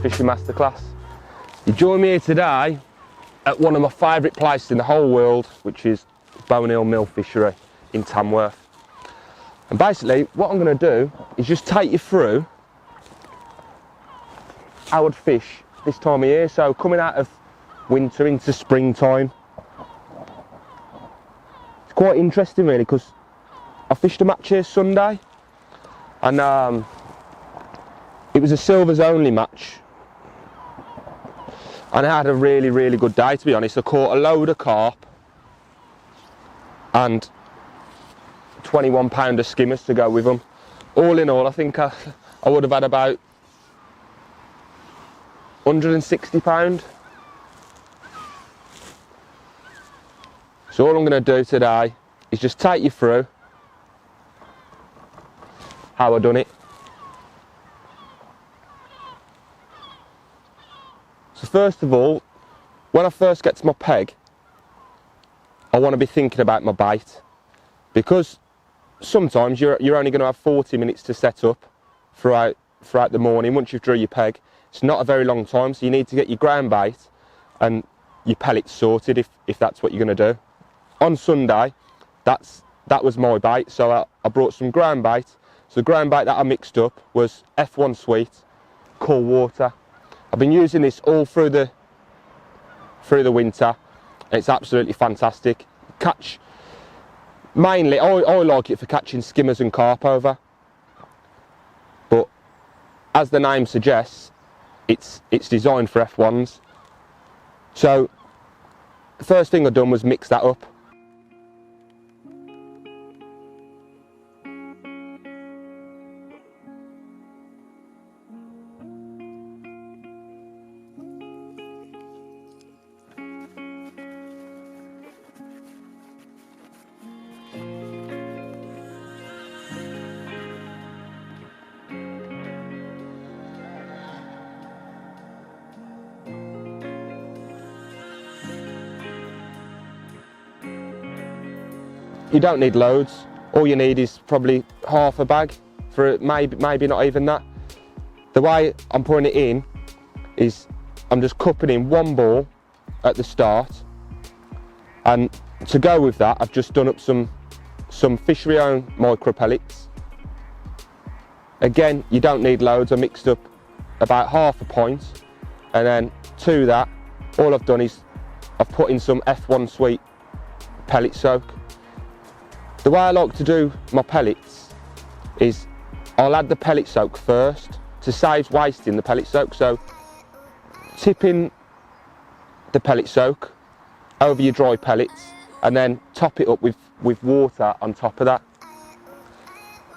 fishing masterclass. You join me here today at one of my favourite places in the whole world, which is Bone Hill Mill Fishery in Tamworth. And basically what I'm going to do is just take you through how I'd fish this time of year, so coming out of winter into springtime. It's quite interesting really, because I fished a match here Sunday, and it was a silvers only match, and I had a really good day, to be honest. I caught a load of carp and 21-pounder skimmers to go with them. All in all, I think I would have had about 160 pound. So all I'm going to do today is just take you through how I done it. So first of all, when I first get to my peg, I want to be thinking about my bait, because sometimes you're only going to have 40 minutes to set up throughout the morning. Once you've drew your peg, it's not a very long time, so you need to get your ground bait and your pellets sorted if that's what you're going to do. On Sunday, that was my bait, so I brought some ground bait. So the ground bait that I mixed up was F1 Sweet, cool water. I've been using this all through the winter, and it's absolutely fantastic. Catch, mainly, I like it for catching skimmers and carp over, but as the name suggests, it's designed for F1s. So the first thing I've done was mix that up. You don't need loads. All you need is probably half a bag, for maybe not even that. The way I'm putting it in is I'm just cupping in one ball at the start, and to go with that I've just done up some fishery owned micro pellets. Again, you don't need loads. I mixed up about half a pint, and then to that all I've done is I've put in some F1 Sweet pellet soak. The way I like to do my pellets is I'll add the pellet soak first to save wasting the pellet soak. So tipping the pellet soak over your dry pellets, and then top it up with water on top of that.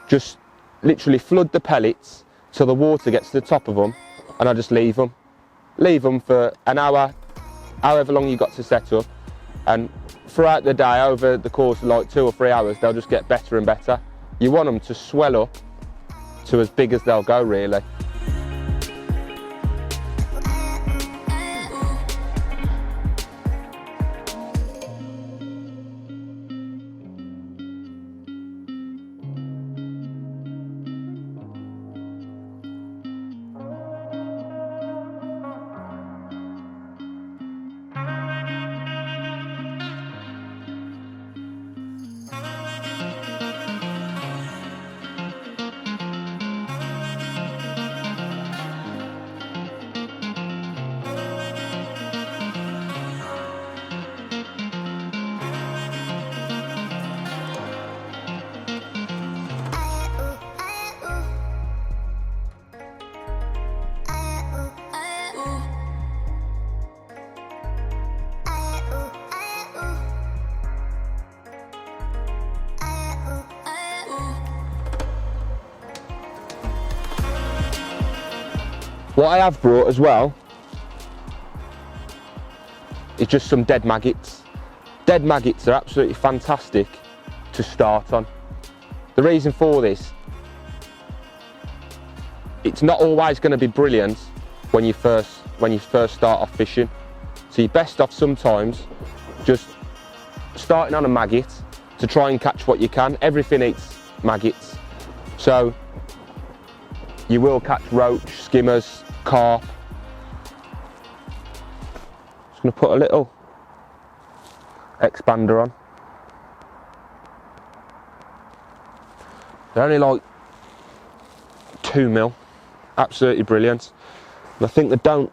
Just literally flood the pellets till the water gets to the top of them, and I just leave them for an hour, however long you got to set up, and throughout the day, over the course of like 2 or 3 hours, they'll just get better and better. You want them to swell up to as big as they'll go, really. What I have brought as well is just some dead maggots. Dead maggots are absolutely fantastic to start on. The reason for this, it's not always going to be brilliant when you first start off fishing. So you're best off sometimes just starting on a maggot to try and catch what you can. Everything eats maggots. So you will catch roach, skimmers, carp, going to put a little expander on. They're only like 2mm, absolutely brilliant. And I think they don't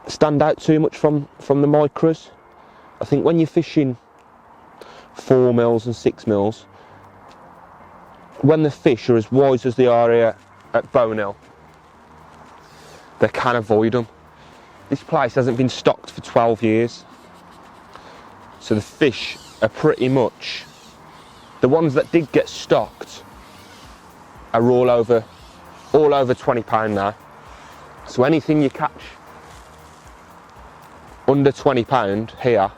stand out too much from the micros. I think when you're fishing 4mm and 6mm, when the fish are as wise as they are here at Bone Hill, they can avoid them. This place hasn't been stocked for 12 years. So the fish are pretty much, the ones that did get stocked are all over £20 now. So anything you catch under £20 here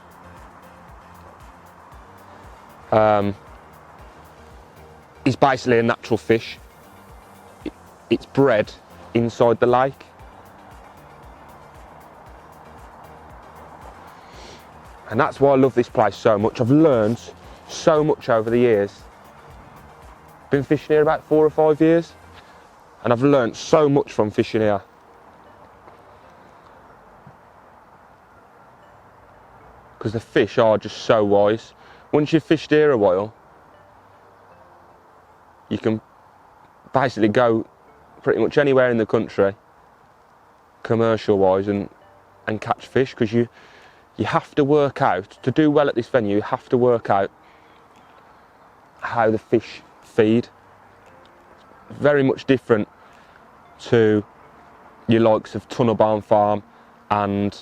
is basically a natural fish. It's bred inside the lake. And that's why I love this place so much. I've learned so much over the years. Been fishing here about 4 or 5 years, and I've learned so much from fishing here. Because the fish are just so wise. Once you've fished here a while, you can basically go pretty much anywhere in the country, commercial wise, and catch fish, because you have to work out, to do well at this venue, you have to work out how the fish feed. Very much different to your likes of Tunnel Barn Farm and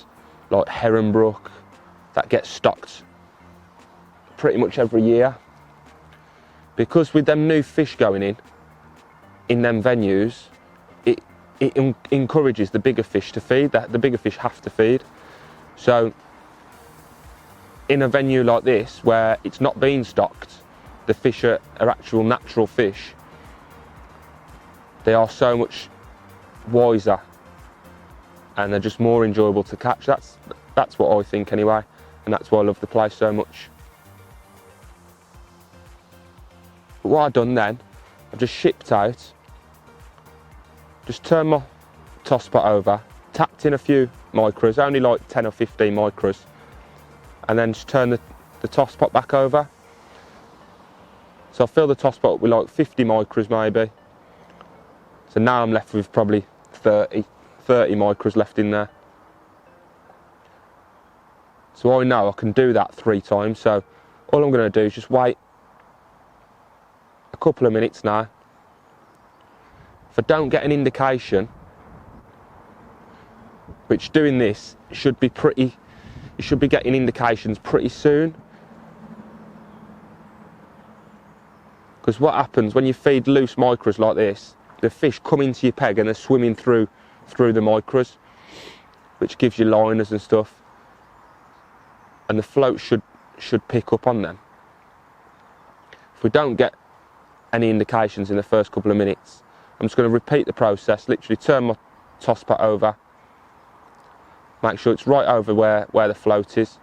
like Heronbrook that get stocked pretty much every year. Because with them new fish going in them venues, it encourages the bigger fish to feed, that the bigger fish have to feed. So in a venue like this, where it's not being stocked, the fish are actual natural fish, they are so much wiser and they're just more enjoyable to catch. That's what I think anyway, and that's why I love the place so much. But what I've done then, I've just shipped out, just turned my toss pot over, tapped in a few micros, only like 10 or 15 micros, and then just turn the toss pot back over. So I fill the toss pot up with like 50 micros maybe. So now I'm left with probably 30 micros left in there. So I know I can do that 3 times. So all I'm going to do is just wait a couple of minutes now. If I don't get an indication, which doing this should be pretty, you should be getting indications pretty soon. Because what happens when you feed loose micros like this, the fish come into your peg and they're swimming through the micros, which gives you liners and stuff, and the float should pick up on them. If we don't get any indications in the first couple of minutes, I'm just going to repeat the process, literally turn my toss pot over, make sure it's right over where the float is,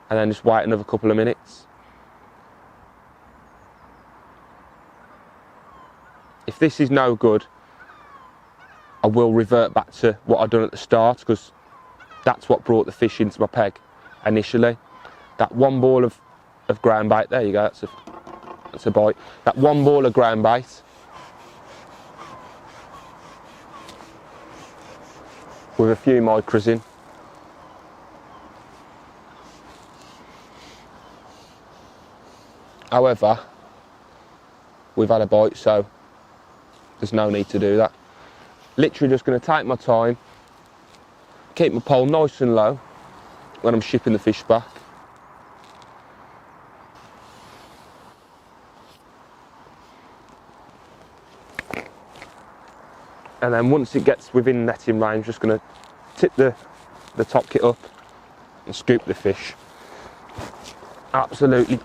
and then just wait another couple of minutes. If this is no good, I will revert back to what I'd done at the start, because that's what brought the fish into my peg initially. That one ball of ground bait, there you go, that's a bite. That one ball of ground bait with a few micros in. However, we've had a bite, so there's no need to do that. Literally just going to take my time, keep my pole nice and low when I'm shipping the fish back. And then once it gets within netting range, just going to tip the top kit up and scoop the fish. Absolutely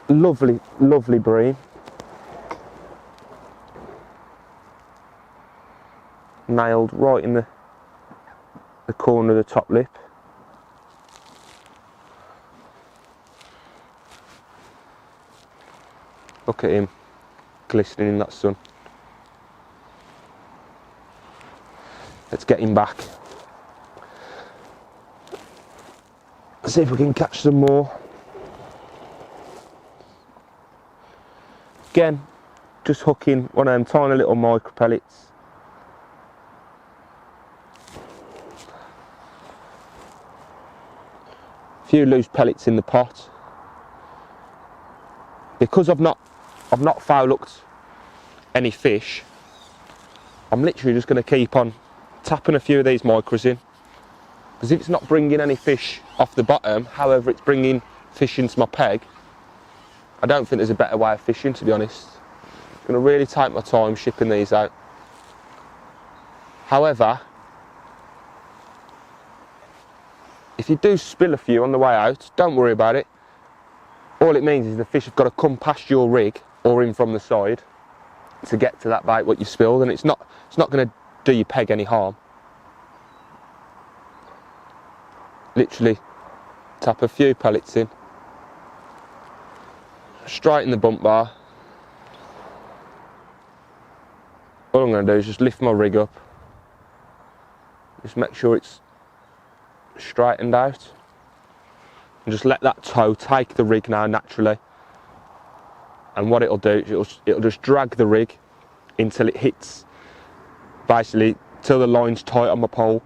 lovely, lovely bream. Nailed right in the corner of the top lip. Look at him glistening in that sun. Let's get him back See if we can catch some more. Again, just hooking one of them tiny little micro pellets. A few loose pellets in the pot. Because I've not foul hooked any fish, I'm literally just going to keep on tapping a few of these micros in. Because if it's not bringing any fish off the bottom, however it's bringing fish into my peg, I don't think there's a better way of fishing, to be honest. I'm going to really take my time shipping these out. However, if you do spill a few on the way out, don't worry about it. All it means is the fish have got to come past your rig or in from the side to get to that bait what you spilled, and it's not going to do your peg any harm. Literally tap a few pellets in, straighten the bump bar. All I'm going to do is just lift my rig up, just make sure it's straightened out, and just let that toe take the rig now naturally. And what it'll do is it'll just drag the rig until it hits, basically till the line's tight on my pole,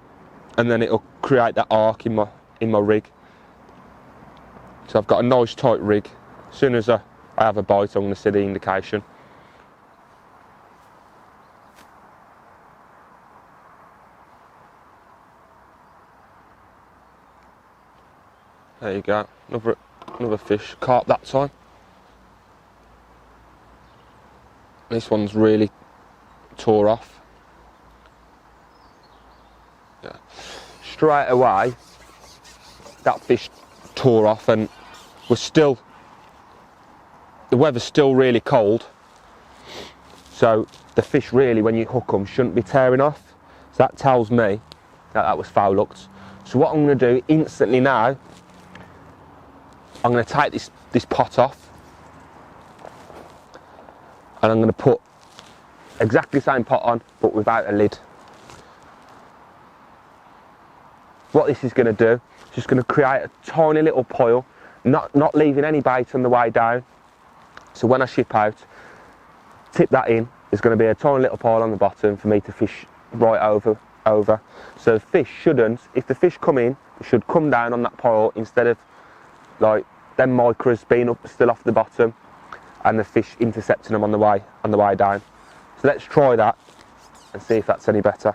and then it'll create that arc in my rig. So I've got a nice tight rig. As soon as I have a bite, I'm going to see the indication. There you go, another fish, carp that time. This one's really tore off. Yeah. Straight away, that fish tore off, and the weather's still really cold. So the fish really, when you hook them, shouldn't be tearing off. So that tells me that was foul hooked. So what I'm going to do instantly now, I'm going to take this pot off, and I'm going to put exactly the same pot on but without a lid. What this is going to do, it's just going to create a tiny little pile, not leaving any bait on the way down. So when I ship out, tip that in, there's going to be a tiny little pile on the bottom for me to fish right over. So the fish shouldn't, if the fish come in, they should come down on that pile instead of like them micros being up still off the bottom and the fish intercepting them on the way down. So let's try that and see if that's any better.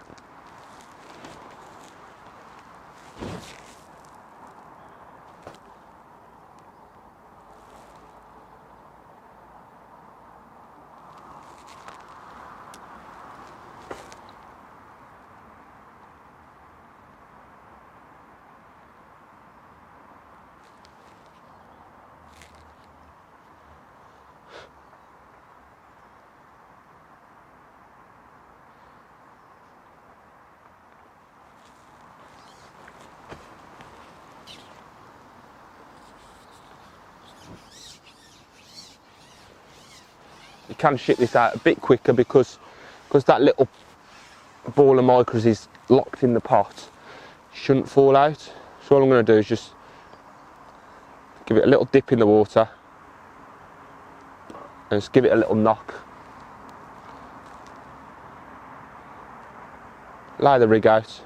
You can ship this out a bit quicker because that little ball of micros is locked in the pot. Shouldn't fall out. So all I'm going to do is just give it a little dip in the water and just give it a little knock. Lay the rig out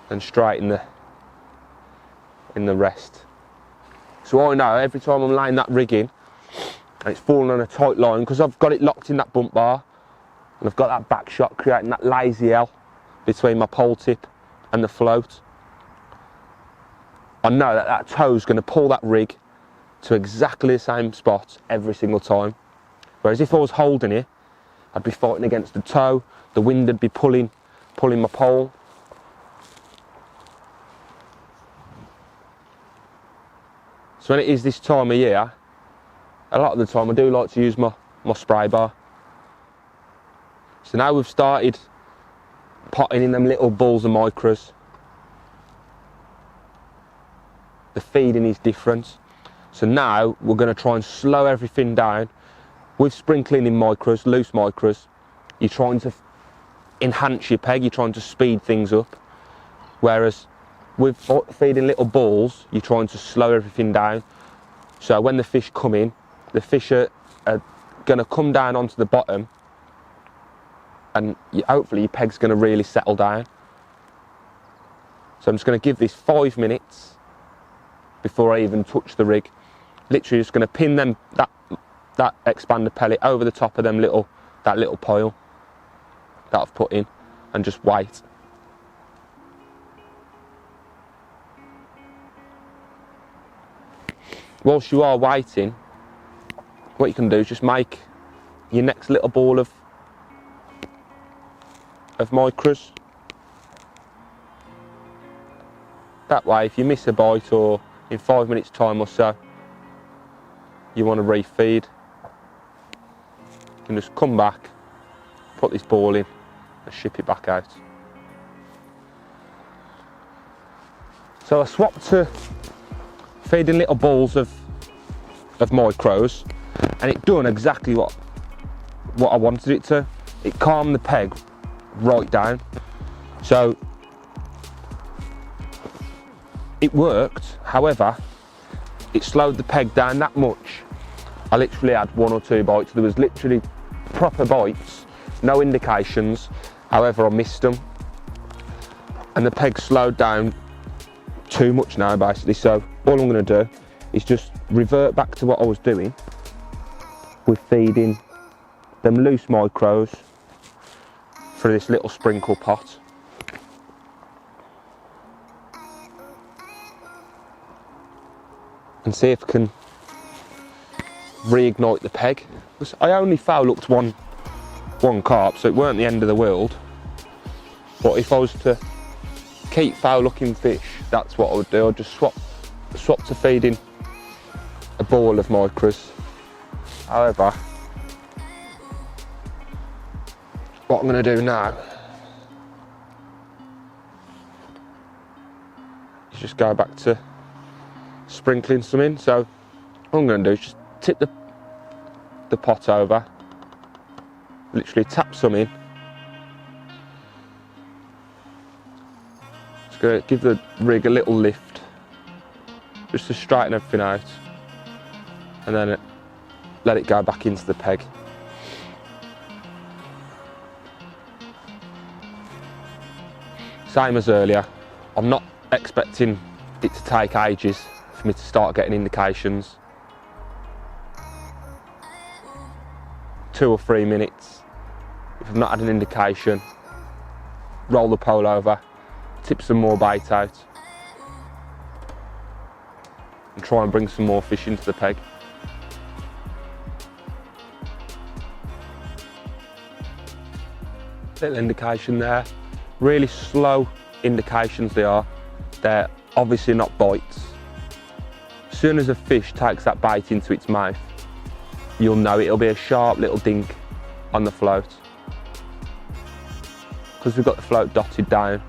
and straight in the rest. So I know every time I'm laying that rig in and it's falling on a tight line, because I've got it locked in that bump bar and I've got that back shot creating that lazy L between my pole tip and the float. I know that toe's going to pull that rig to exactly the same spot every single time. Whereas if I was holding it, I'd be fighting against the toe, the wind would be pulling my pole. So when it is this time of year, a lot of the time I do like to use my spray bar. So now we've started potting in them little balls of micros. The feeding is different. So now we're going to try and slow everything down. With sprinkling in micros, loose micros, you're trying to enhance your peg, you're trying to speed things up. Whereas with feeding little balls, you're trying to slow everything down. So when the fish come in, the fish are going to come down onto the bottom, and hopefully your peg's going to really settle down. So I'm just going to give this 5 minutes before I even touch the rig. Literally just going to pin them that expander pellet over the top of that little pile that I've put in, and just wait. Whilst you are waiting, what you can do is just make your next little ball of micros. That way, if you miss a bite, or in 5 minutes time or so you want to refeed, you can just come back, put this ball in and ship it back out. So I swapped to feeding little balls of micros, and it done exactly what I wanted it to. It calmed the peg right down. So it worked, however, it slowed the peg down that much. I literally had 1 or 2 bites. There was literally proper bites, no indications, however I missed them. And the peg slowed down too much now, basically. So all I'm going to do is just revert back to what I was doing with feeding them loose micros through this little sprinkle pot. And see if I can reignite the peg. I only foul hooked one carp, so it weren't the end of the world. But if I was to keep foul hooking fish, that's what I would do. I'd just swap to feeding a ball of micros. However, what I'm going to do now is just go back to sprinkling some in. So what I'm going to do is just tip the pot over, literally tap some in. Just going to give the rig a little lift just to straighten everything out, and then let it go back into the peg. Same as earlier, I'm not expecting it to take ages for me to start getting indications. 2 or 3 minutes. If I've not had an indication, roll the pole over, tip some more bait out, and try and bring some more fish into the peg. Little indication there. Really slow indications they are. They're obviously not bites. As soon as a fish takes that bait into its mouth, you'll know it'll be a sharp little dink on the float. Because we've got the float dotted down,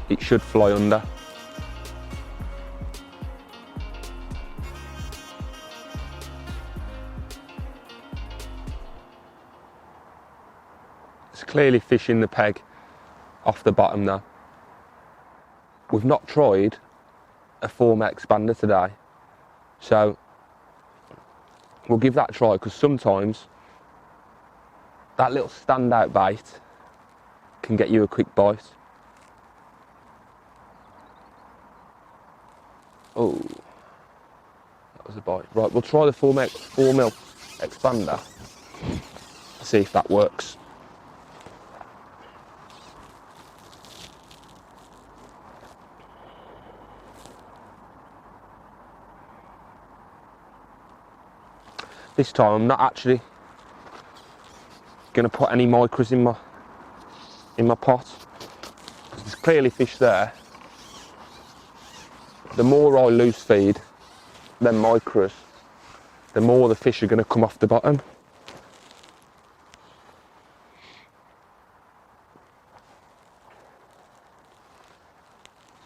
it should fly under. It's clearly fish in the peg off the bottom now. We've not tried a format expander today, so we'll give that a try, because sometimes that little standout bait can get you a quick bite. Oh, that was a bite. Right, we'll try the 4mm expander, see if that works. This time I'm not actually going to put any micros in my pot, because there's clearly fish there. The more I loose feed them micros, the more the fish are going to come off the bottom. So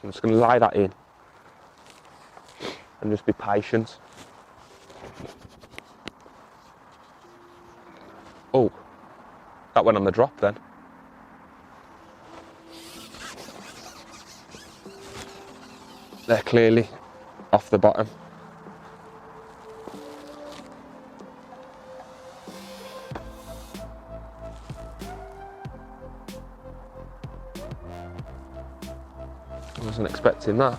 I'm just going to lay that in and just be patient. Oh, that went on the drop then. they're clearly off the bottom. I wasn't expecting that.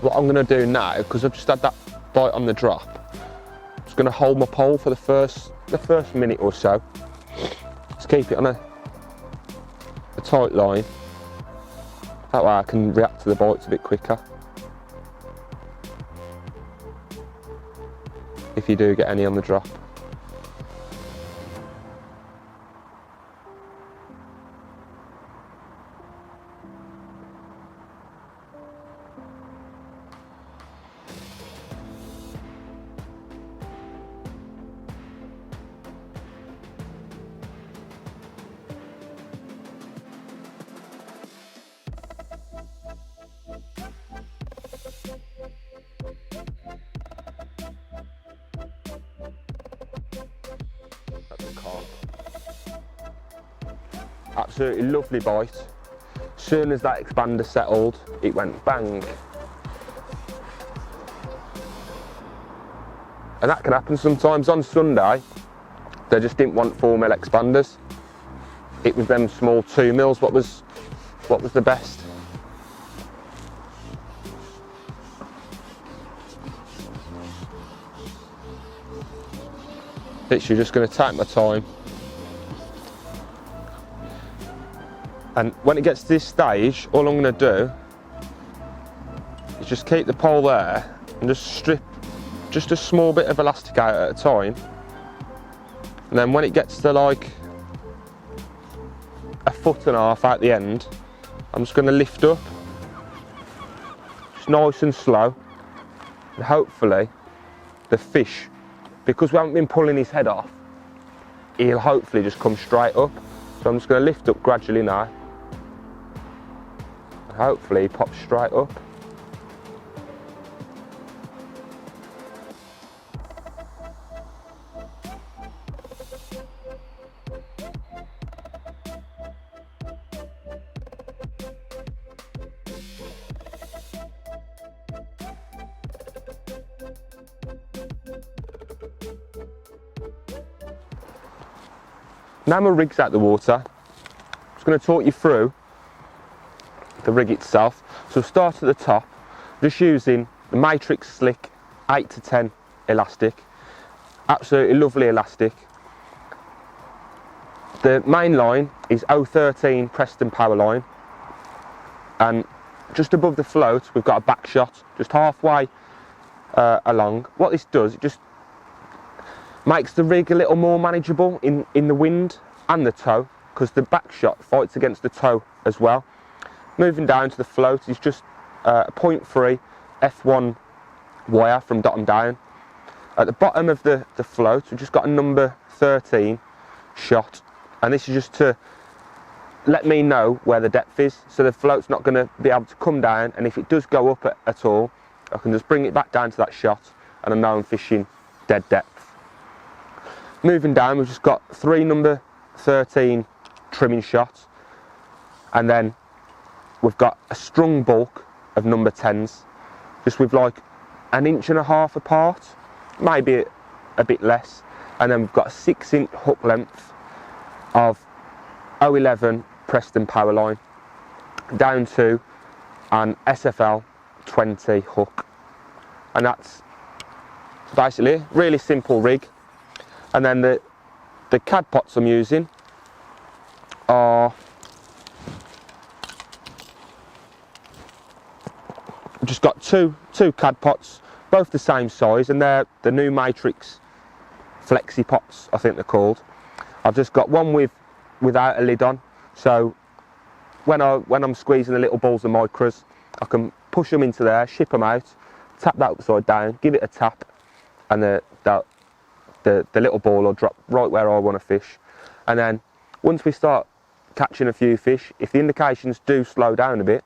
What I'm going to do now, because I've just had that bite on the drop, I'm just going to hold my pole for the first minute or so. Just keep it on a tight line. That way I can react to the bites a bit quicker. If you do get any on the drop. Absolutely lovely bite. As soon as that expander settled, it went bang. And that can happen sometimes. On Sunday, they just didn't want 4mm expanders. It was them small 2mm. What was the best? Literally just going to take my time. And when it gets to this stage, all I'm going to do is just keep the pole there and just strip just a small bit of elastic out at a time. And then when it gets to like 1.5 foot out the end, I'm just going to lift up, just nice and slow. And hopefully the fish, because we haven't been pulling his head off, he'll hopefully just come straight up. So I'm just going to lift up gradually now. Hopefully he pops straight up. Now my rig's out the water, I'm just going to talk you through the rig itself. So start at the top, just using the Matrix Slick 8 to 10 elastic. Absolutely lovely elastic. The main line is 013 Preston power line, and just above the float we've got a back shot just halfway along. What this does, it just makes the rig a little more manageable in the wind and the tow, because the back shot fights against the tow as well. Moving down to the float is just a 0.3 F1 wire from bottom down. At the bottom of the float we've just got a number 13 shot, and this is just to let me know where the depth is, so the float's not going to be able to come down, and if it does go up at all, I can just bring it back down to that shot and I know I'm fishing dead depth. Moving down we've just got 3 number 13 trimming shots, and then we've got a strung bulk of number 10s, just with like 1.5 inches apart, maybe a bit less, and then we've got a 6-inch hook length of 011 Preston power line down to an SFL 20 hook, and that's basically a really simple rig. And then the cad pots I'm using are just got two cad pots, both the same size, and they're the new Matrix Flexi pots, I think they're called. I've just got one without a lid on, so when I'm squeezing the little balls of micras, I can push them into there, ship them out, tap that upside down, give it a tap, and the little ball will drop right where I want to fish. And then once we start catching a few fish, if the indications do slow down a bit,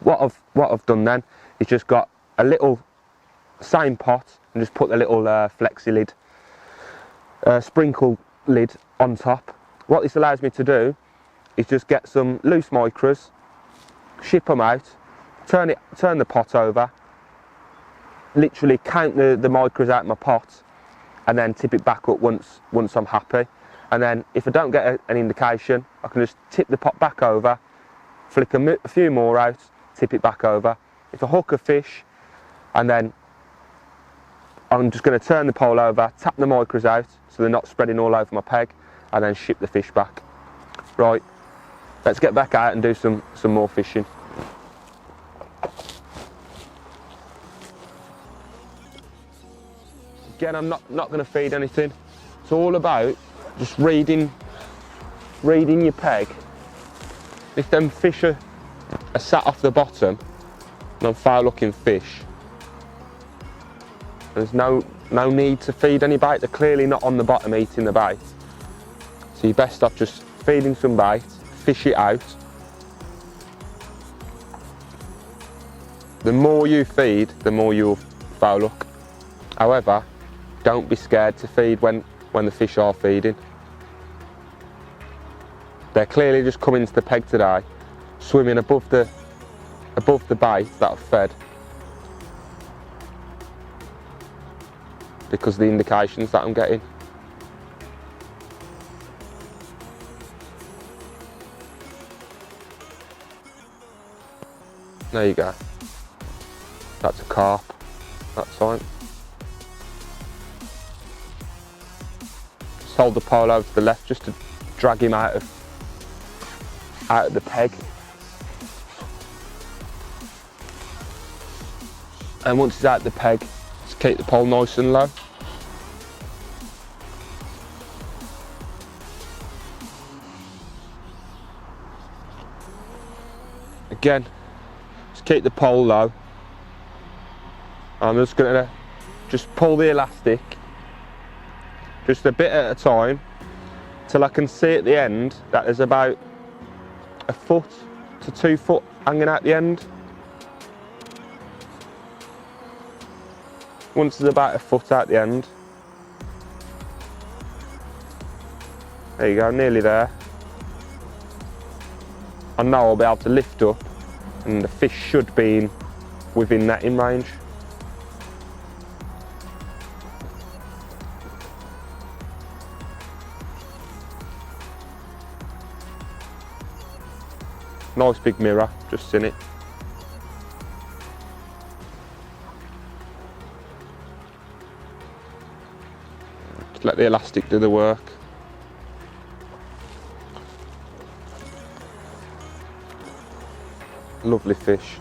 what I've done then is just got a little same pot, and just put the little flexi lid, sprinkle lid on top. What this allows me to do is just get some loose micros, ship them out, turn the pot over, literally count the micros out of my pot, and then tip it back up once I'm happy. And then if I don't get an indication, I can just tip the pot back over, flick a few more out, tip it back over. If I hook a fish, and then I'm just going to turn the pole over, tap the micros out so they're not spreading all over my peg, and then ship the fish back. Right, let's get back out and do some more fishing. Again, I'm not going to feed anything. It's all about just reading your peg. If them fish are sat off the bottom and I'm foul looking fish, there's no need to feed any bait. They're clearly not on the bottom eating the bait. So you're best off just feeding some bait, fish it out. The more you feed, the more you'll foul look. However, don't be scared to feed when the fish are feeding. They're clearly just coming to the peg today, swimming above the bait that I've fed, because of the indications that I'm getting. There you go. That's a carp. That's fine. Just hold the pole over to the left just to drag him out of the peg. And once he's out of the peg, just keep the pole nice and low. Again, just keep the pole low. I'm just going to pull the elastic just a bit at a time till I can see at the end that there's about 1 foot to 2 foot hanging out the end. Once there's about 1 foot out the end, there you go, nearly there. I know I'll be able to lift up and the fish should be within netting range. Nice big mirror, just seen it. Just let the elastic do the work. Lovely fish.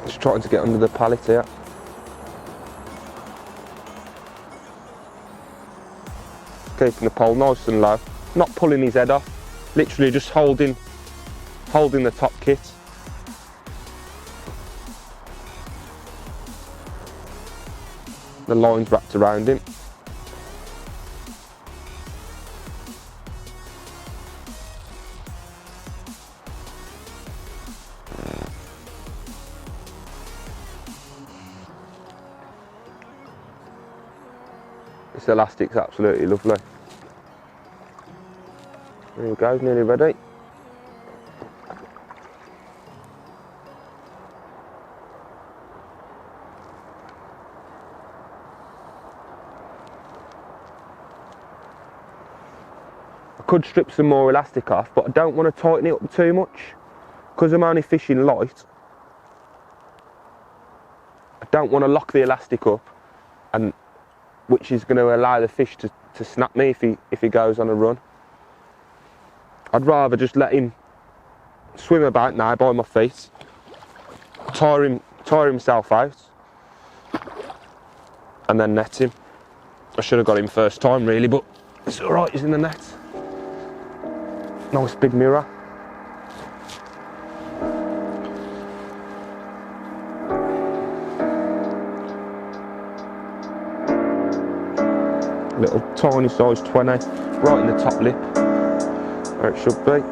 Just trying to get under the pallet here. Keeping the pole nice and low, not pulling his head off, literally just holding the top kit. The line's wrapped around him. This elastic's absolutely lovely. There we go, nearly ready. I could strip some more elastic off, but I don't want to tighten it up too much. Because I'm only fishing light, I don't want to lock the elastic up, and which is going to allow the fish to snap me if he goes on a run. I'd rather just let him swim about now by my feet, tire himself out, and then net him. I should have got him first time really, but it's alright, he's in the net. Nice big mirror. Little tiny size 20, right in the top lip, where it should be.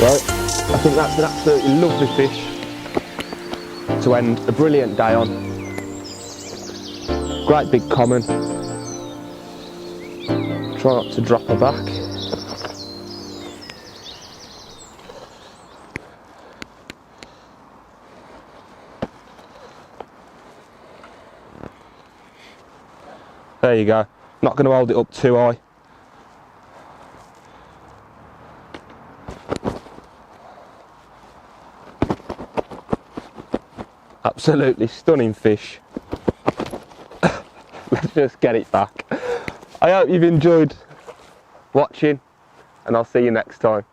So I think that's an absolutely lovely fish to end a brilliant day on. Great big common. Try not to drop her back. There you go. Not going to hold it up too high. Absolutely stunning fish. Let's just get it back. I hope you've enjoyed watching, and I'll see you next time.